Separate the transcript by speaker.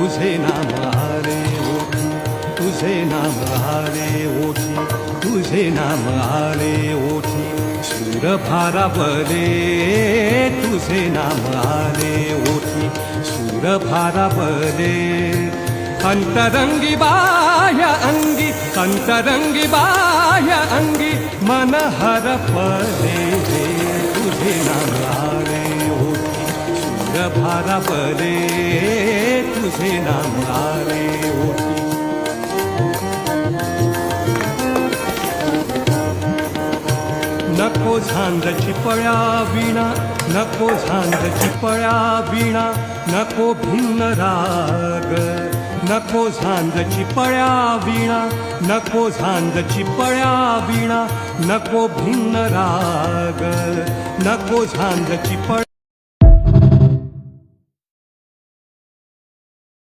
Speaker 1: तुझे नाम आले ओठी, तुझे नाम आले ओठी, तुझे नाम आले ओठी, सूर भारावले तुझे नाम आले ओठी, सूर भारावले अंतरंगी बाह्य अंगी, अंतरंगी बाह्य अंगी मन हरपले तुझे नाम आले ओठी, सूर भारावले तुझे नाम आले ओठी. नको झांजची पळ्या विणा, नको झांजची पळ्या विणा, नको भिन्न राग, नको झांजची पळ्या विणा, नको झांजची पळ्या विणा, नको भिन्न राग, नको झांजची पळ्या